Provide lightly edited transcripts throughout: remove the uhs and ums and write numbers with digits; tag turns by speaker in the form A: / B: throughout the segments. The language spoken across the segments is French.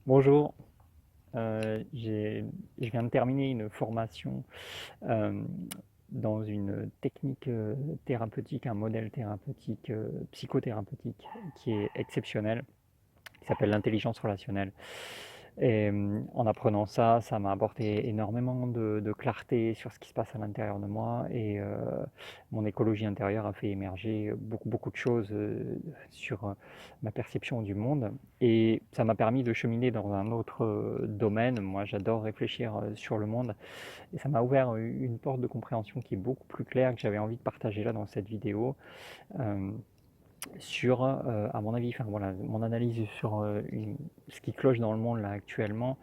A: Bonjour, je viens de terminer une formation euh, dans une technique thérapeutique, un modèle thérapeutique, psychothérapeutique qui est exceptionnel, qui s'appelle l'intelligence relationnelle. Et en apprenant ça, ça m'a apporté énormément de clarté sur ce qui se passe à l'intérieur de moi et mon écologie intérieure a fait émerger beaucoup de choses sur ma perception du monde et ça m'a permis de cheminer dans un autre domaine. Moi, j'adore réfléchir sur le monde et ça m'a ouvert une porte de compréhension qui est beaucoup plus claire que j'avais envie de partager là dans cette vidéo. Euh, sur, à mon avis, enfin voilà, mon analyse sur ce qui cloche dans le monde là actuellement,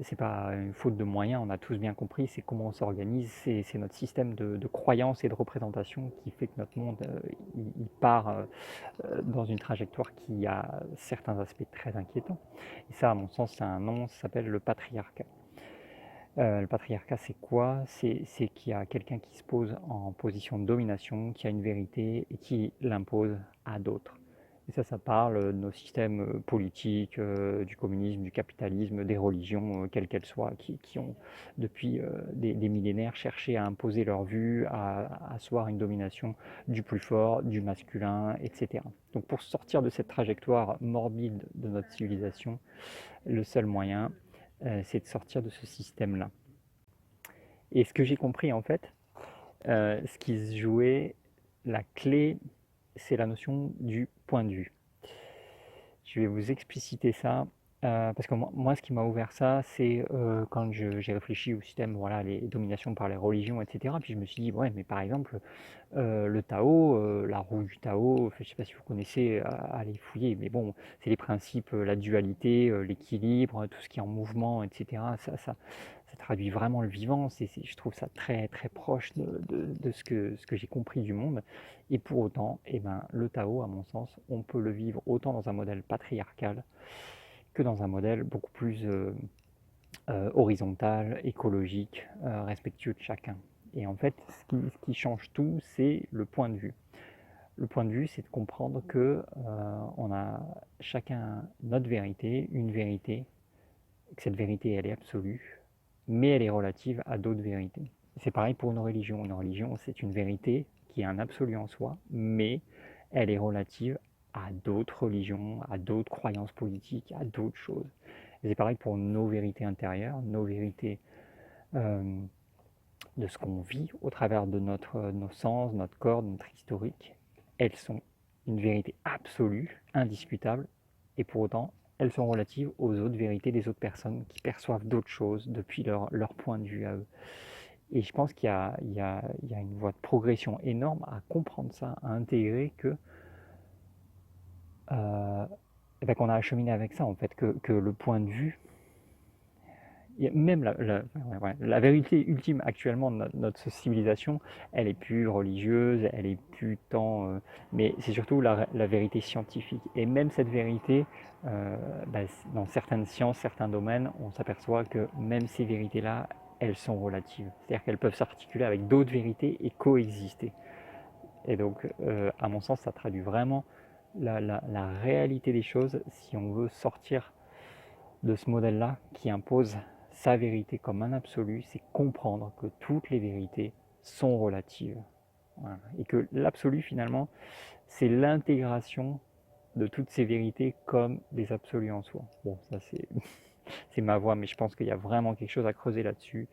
A: c'est pas une faute de moyens, on a tous bien compris, c'est comment on s'organise, c'est notre système de croyances et de représentation qui fait que notre monde il part dans une trajectoire qui a certains aspects très inquiétants. Et ça, à mon sens, c'est un nom, ça s'appelle le patriarcat. Le patriarcat, c'est quoi? C'est qu'il y a quelqu'un qui se pose en position de domination, qui a une vérité et qui l'impose à d'autres. Et ça parle de nos systèmes politiques, du communisme, du capitalisme, des religions, quelles qu'elles soient, qui ont, depuis des millénaires, cherché à imposer leur vue, à asseoir une domination du plus fort, du masculin, etc. Donc pour sortir de cette trajectoire morbide de notre civilisation, le seul moyen, c'est de sortir de ce système-là. Et ce que j'ai compris en fait, ce qui se jouait, la clé, c'est la notion du point de vue. Je vais vous expliciter ça. Parce que moi, ce qui m'a ouvert ça, c'est quand j'ai réfléchi au système, voilà, les dominations par les religions, etc. Puis je me suis dit, ouais, mais par exemple, le Tao, la roue du Tao, je ne sais pas si vous connaissez, allez fouiller, mais bon, c'est les principes, la dualité, l'équilibre, tout ce qui est en mouvement, etc. Ça traduit vraiment le vivant. Je trouve ça très, très proche de ce que j'ai compris du monde. Et pour autant, eh ben, le Tao, à mon sens, on peut le vivre autant dans un modèle patriarcal que dans un modèle beaucoup plus horizontal, écologique, respectueux de chacun. Et en fait, ce qui change tout, c'est le point de vue. Le point de vue, c'est de comprendre que on a chacun notre vérité, une vérité, que cette vérité, elle est absolue, mais elle est relative à d'autres vérités. C'est pareil pour une religion. Une religion, c'est une vérité qui est un absolu en soi, mais elle est relative à d'autres religions, à d'autres croyances politiques, à d'autres choses. Et c'est pareil pour nos vérités intérieures, nos vérités euh, de ce qu'on vit au travers de nos sens, notre corps, notre historique. Elles sont une vérité absolue, indiscutable, et pour autant, elles sont relatives aux autres vérités des autres personnes qui perçoivent d'autres choses depuis leur point de vue à eux. Et je pense qu'il y a une voie de progression énorme à comprendre ça, à intégrer que euh, qu'on a à cheminer avec ça, en fait, que le point de vue, même la vérité ultime actuellement de notre civilisation, elle est plus religieuse, elle est plus tant, mais c'est surtout la vérité scientifique. Et même cette vérité, bah, dans certaines sciences, certains domaines, on s'aperçoit que même ces vérités-là, elles sont relatives. C'est-à-dire qu'elles peuvent s'articuler avec d'autres vérités et coexister. Et donc, à mon sens, ça traduit vraiment la réalité des choses si on veut sortir de ce modèle-là qui impose sa vérité comme un absolu, c'est comprendre que toutes les vérités sont relatives. Voilà. Et que l'absolu, finalement, c'est l'intégration de toutes ces vérités comme des absolus en soi. Bon, ça c'est ma voix, mais je pense qu'il y a vraiment quelque chose à creuser là-dessus.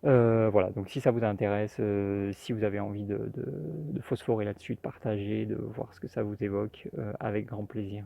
A: Voilà, donc si ça vous intéresse, si vous avez envie de phosphorer là-dessus, de partager, de voir ce que ça vous évoque, avec grand plaisir.